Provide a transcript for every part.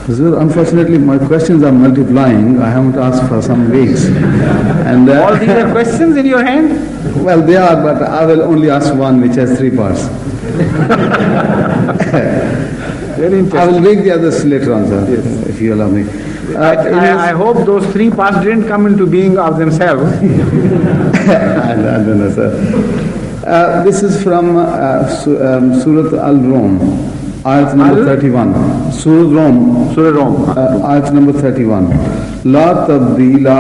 Sir, unfortunately, my questions are multiplying. I haven't asked for some weeks. And all these are questions in your hand? Well, they are, but I will only ask one which has 3 parts. Very interesting. I will read the others later on, sir, yes, if you allow me. I hope those 3 parts didn't come into being of themselves. I don't know, sir. This is from Surat Al-Rom, ayat number 31. Surah Rom, ayat number 31. La tabdila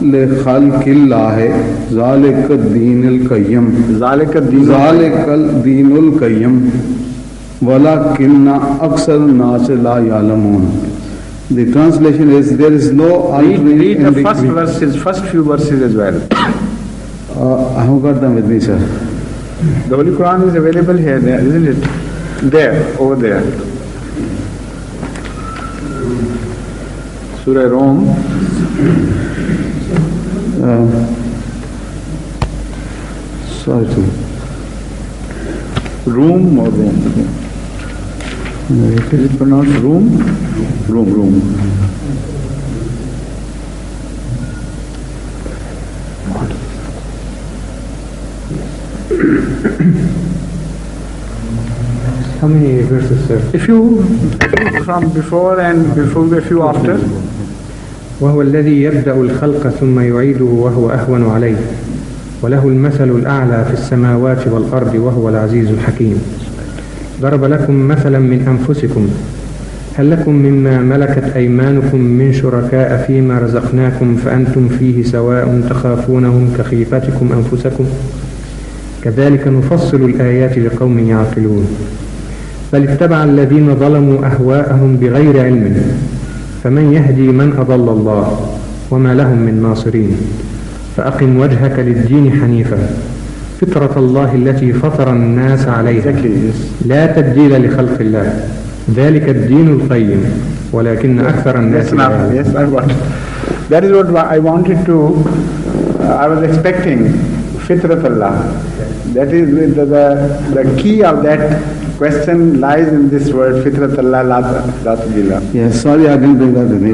li khalqillahi zalika ad-deenul qayyim. Zalika ad-deenul qayyim. Walakinna aksar an-nas la ya'lamun. The translation is, there is no altering. Read the first few verses as well. I have got them with me, sir. The Holy Quran is available here, isn't it? There, over there. Surah Rom. Sorry to. Room or Rome? Is it pronounced room? Room. How many verses, sir? A few from before and a few after. وهو الذي يبدأ الخلق ثم يعيده وهو أهون عليه وله المثل الأعلى في السماوات والأرض وهو العزيز الحكيم. ضرب لكم مثلا من أنفسكم هل لكم مما ملكت أيمانكم من شركاء فيما رزقناكم فأنتم فيه سواء تخافونهم كخيفتكم أنفسكم كذلك نفصل الآيات لقوم يعقلون بل اتبع الذين ظلموا أهواءهم بغير علم فمن يهدي من أضل الله وما لهم من ناصرين فأقم وجهك للدين حنيفا فطرة الله التي فطر الناس عليها لا تبديل لخلق الله ذلك الدين القيم ولكن أكثر الناس لا يعلمون. Yes, I got it. That is what I wanted to. I was expecting fitrat Allah. That is the key of that question lies in this word fitrat Allah la tabdila. Yes, sorry I didn't bring that with me.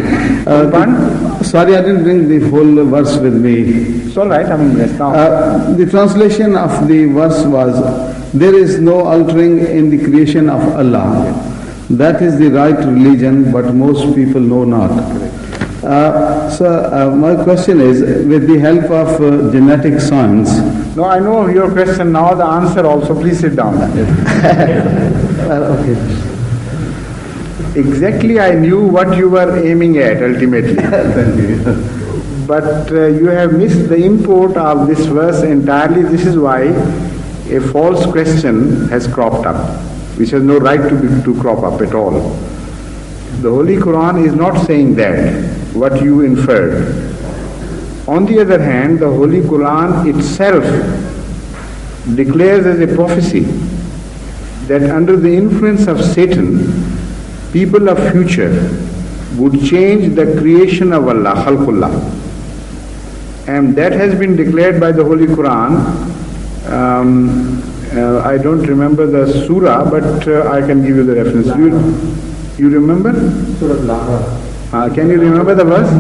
Sorry I didn't bring the whole verse with me. It's all right. I mean, yes, now. The translation of the verse was, there is no altering in the creation of Allah. That is the right religion, but most people know not. So my question is, with the help of genetic science. No, I know your question now, the answer also. Please sit down. Okay. Exactly, I knew what you were aiming at ultimately. Thank you. But you have missed the import of this verse entirely. This is why a false question has cropped up, which has no right to crop up at all. The Holy Quran is not saying that, what you inferred. On the other hand, the Holy Quran itself declares as a prophecy that under the influence of Satan, people of future would change the creation of Allah, Khalqullah. And that has been declared by the Holy Quran. I don't remember the surah, but I can give you the reference. You remember? Can you remember the verse?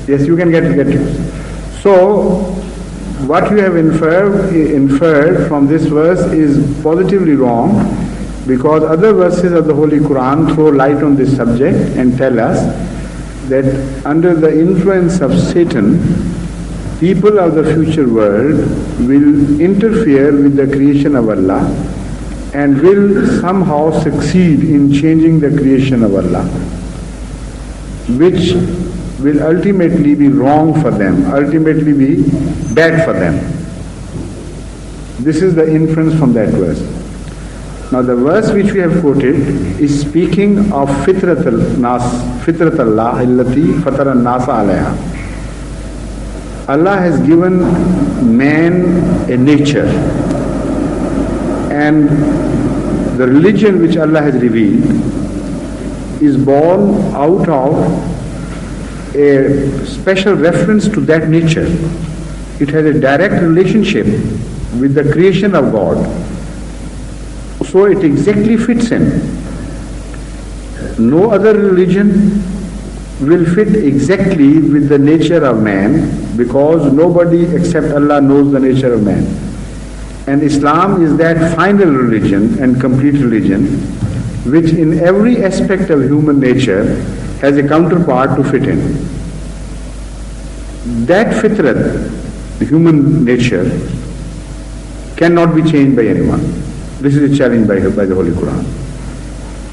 Yes, you can get it. So, what you have inferred from this verse is positively wrong, because other verses of the Holy Quran throw light on this subject and tell us that under the influence of Satan, people of the future world will interfere with the creation of Allah and will somehow succeed in changing the creation of Allah, which will ultimately be wrong for them, ultimately be bad for them. This is the inference from that verse. Now the verse which we have quoted is speaking of fitrat Allah allati fatara an-nasa alayha. Allah has given man a nature, and the religion which Allah has revealed is born out of a special reference to that nature. It has a direct relationship with the creation of God. So it exactly fits in. No other religion will fit exactly with the nature of man, because nobody except Allah knows the nature of man. And Islam is that final religion and complete religion which in every aspect of human nature has a counterpart to fit in. That fitrat, human nature, cannot be changed by anyone. This is a challenge by the Holy Quran.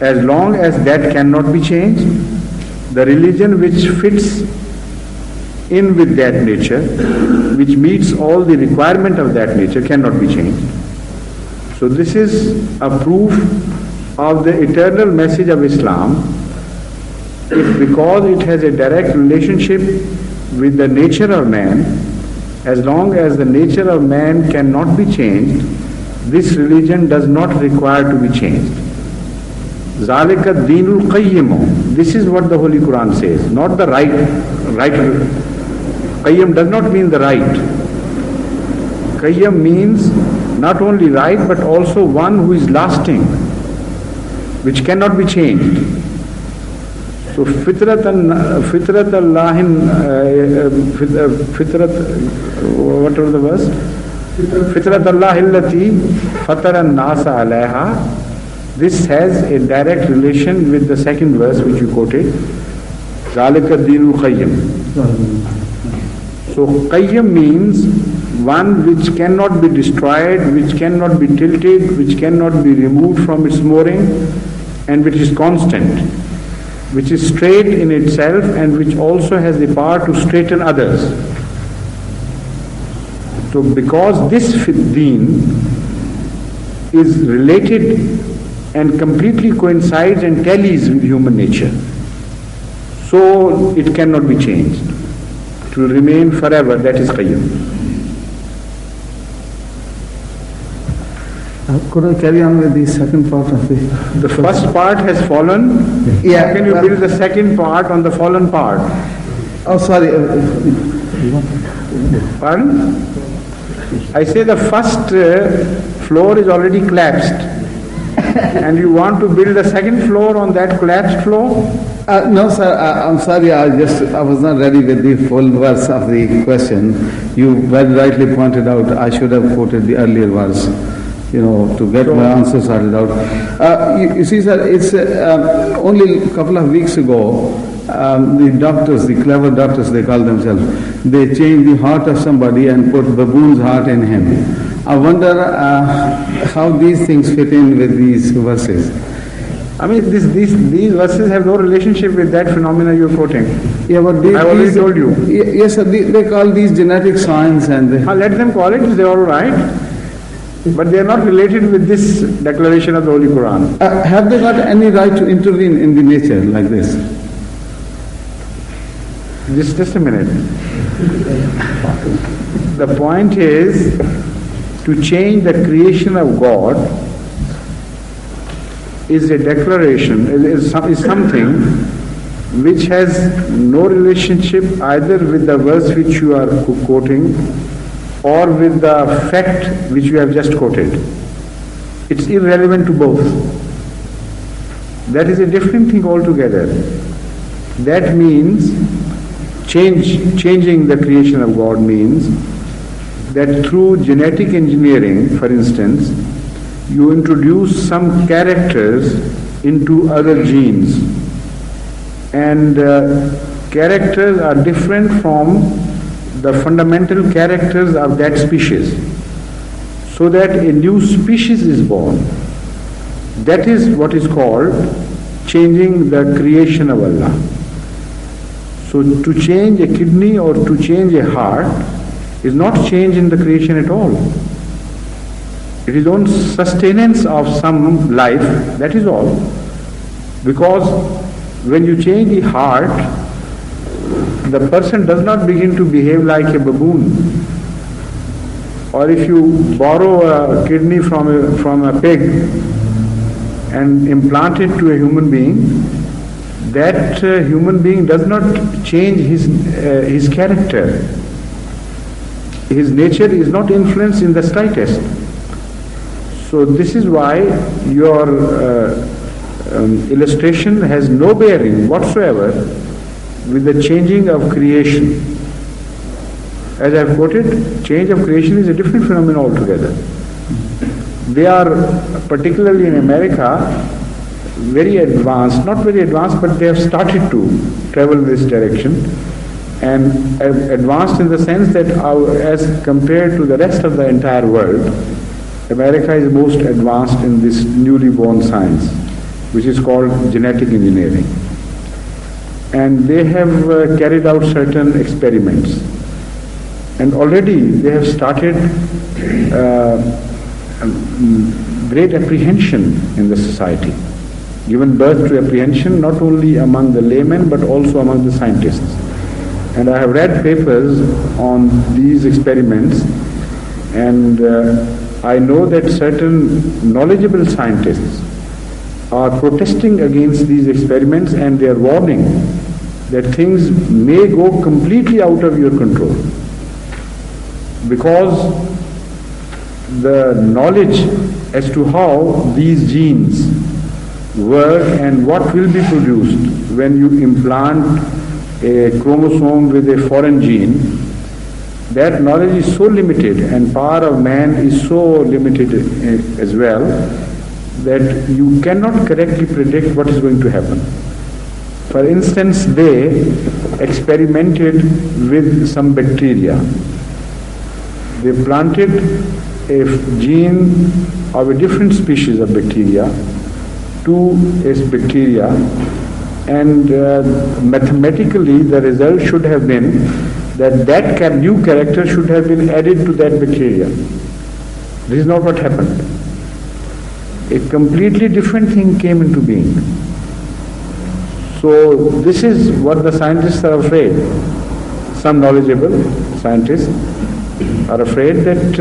As long as that cannot be changed, the religion which fits in with that nature, which meets all the requirement of that nature, cannot be changed. So this is a proof of the eternal message of Islam. Because it has a direct relationship with the nature of man, as long as the nature of man cannot be changed, this religion does not require to be changed. ذَلِكَ الدِّينُ الْقَيِّمُ. This is what the Holy Quran says, not the right. Qayyim does not mean the right. Qayyim means not only right, but also one who is lasting, which cannot be changed. So fitrat Allahin, what was the verse? Fitrat Allahillati fatara an-nasa alayha. This has a direct relation with the second verse which you quoted. Zalika dinul qayyim. So qayyim means one which cannot be destroyed, which cannot be tilted, which cannot be removed from its mooring, and which is constant, which is straight in itself, and which also has the power to straighten others. So because this deen is related and completely coincides and tallies with human nature, so it cannot be changed. It will remain forever. That is qayyim. Could I carry on with the second part of the... The first part has fallen. Yeah. How can you build the second part on the fallen part? Oh, sorry. Pardon? I say the first floor is already collapsed. And you want to build a second floor on that collapsed floor? No, sir, I'm sorry, I was not ready with the full verse of the question. You very rightly pointed out I should have quoted the earlier verse, to get my answer sorted out. You see, sir, it's only a couple of weeks ago, the doctors, the clever doctors they call themselves, they changed the heart of somebody and put baboon's heart in him. I wonder how these things fit in with these verses. I mean, these verses have no relationship with that phenomena you're quoting. Yeah, but I already told you. Yes, sir, they call these genetic science and... Let them call it, they're all right. But they are not related with this declaration of the Holy Quran. Have they got any right to intervene in the nature like this? Just a minute. The point is, to change the creation of God is a declaration, is something which has no relationship either with the verse which you are quoting or with the fact which you have just quoted. It's irrelevant to both. That is a different thing altogether. That means changing the creation of God means that through genetic engineering, for instance, you introduce some characters into other genes, and characters are different from the fundamental characters of that species, so that a new species is born. That is what is called changing the creation of Allah. So to change a kidney or to change a heart is not change in the creation at all. It is on sustenance of some life, that is all. Because when you change the heart, the person does not begin to behave like a baboon. Or if you borrow a kidney from a pig and implant it to a human being, that human being does not change his character. His nature is not influenced in the slightest. So this is why your illustration has no bearing whatsoever with the changing of creation. As I have quoted, change of creation is a different phenomenon altogether. They are, particularly in America, very advanced, not very advanced, but they have started to travel in this direction, and advanced in the sense that as compared to the rest of the entire world, America is most advanced in this newly born science, which is called genetic engineering. And they have carried out certain experiments. And already they have started great apprehension in the society, given birth to apprehension not only among the laymen but also among the scientists. And I have read papers on these experiments, and I know that certain knowledgeable scientists are protesting against these experiments, and they are warning that things may go completely out of your control, because the knowledge as to how these genes work and what will be produced when you implant a chromosome with a foreign gene, that knowledge is so limited, and power of man is so limited as well, that you cannot correctly predict what is going to happen. For instance, they experimented with some bacteria. They planted a gene of a different species of bacteria to a bacteria, and mathematically the result should have been that new character should have been added to that bacteria. This is not what happened. A completely different thing came into being. So this is what the scientists are afraid. Some knowledgeable scientists are afraid that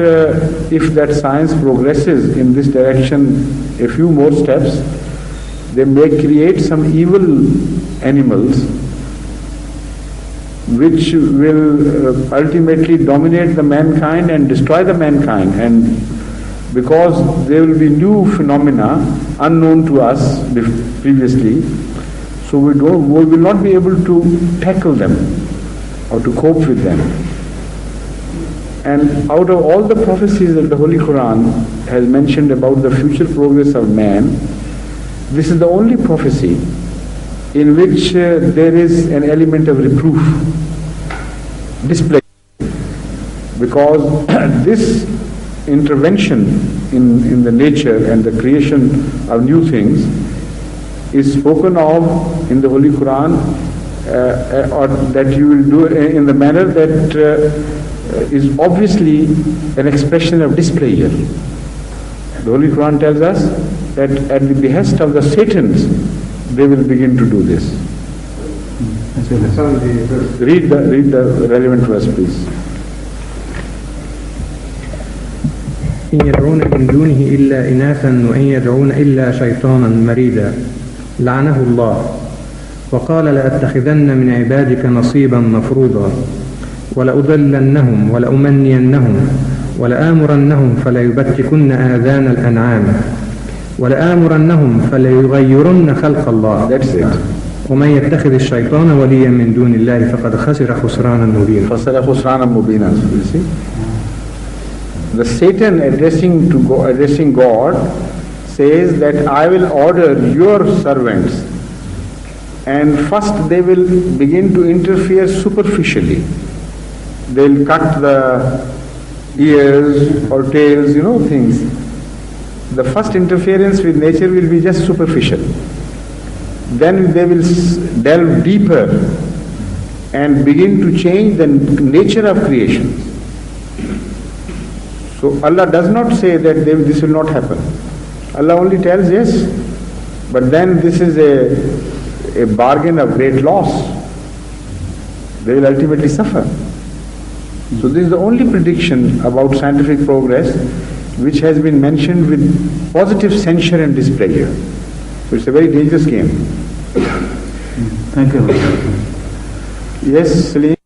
if that science progresses in this direction a few more steps, they may create some evil animals which will ultimately dominate the mankind and destroy the mankind, and because there will be new phenomena unknown to us previously, so we will not be able to tackle them or to cope with them. And out of all the prophecies that the Holy Quran has mentioned about the future progress of man, this is the only prophecy in which there is an element of reproof, display, because this intervention in the nature and the creation of new things is spoken of in the Holy Quran, or that you will do in the manner that is obviously an expression of display here. The Holy Quran tells us that at the behest of the Satans, they will begin to do this. Read the relevant verse, please. إن يدعون من دونه إلا إناثا وإن يدعون إلا شيطانا مريدا لعنه الله وقال لأتخذن من عبادك نصيبا مفروضا ولأضلنهم ولأمنينهم ولآمرنهم فليبتكن آذان الأنعام ولآمرنهم فليغيرن خلق الله. That's it. ومن يتخذ الشيطان وليا من دون الله فقد خسر خسرانا مبينا. خسر خسرانا مبينا. You see? The Satan addressing God says that I will order your servants, and first they will begin to interfere superficially. They'll cut the ears or tails, things. The first interference with nature will be just superficial. Then they will delve deeper and begin to change the nature of creation. So Allah does not say that this will not happen. Allah only tells yes, but then this is a bargain of great loss. They will ultimately suffer. So this is the only prediction about scientific progress which has been mentioned with positive censure and display here. So it's a very dangerous game. Thank you. Yes, Salim.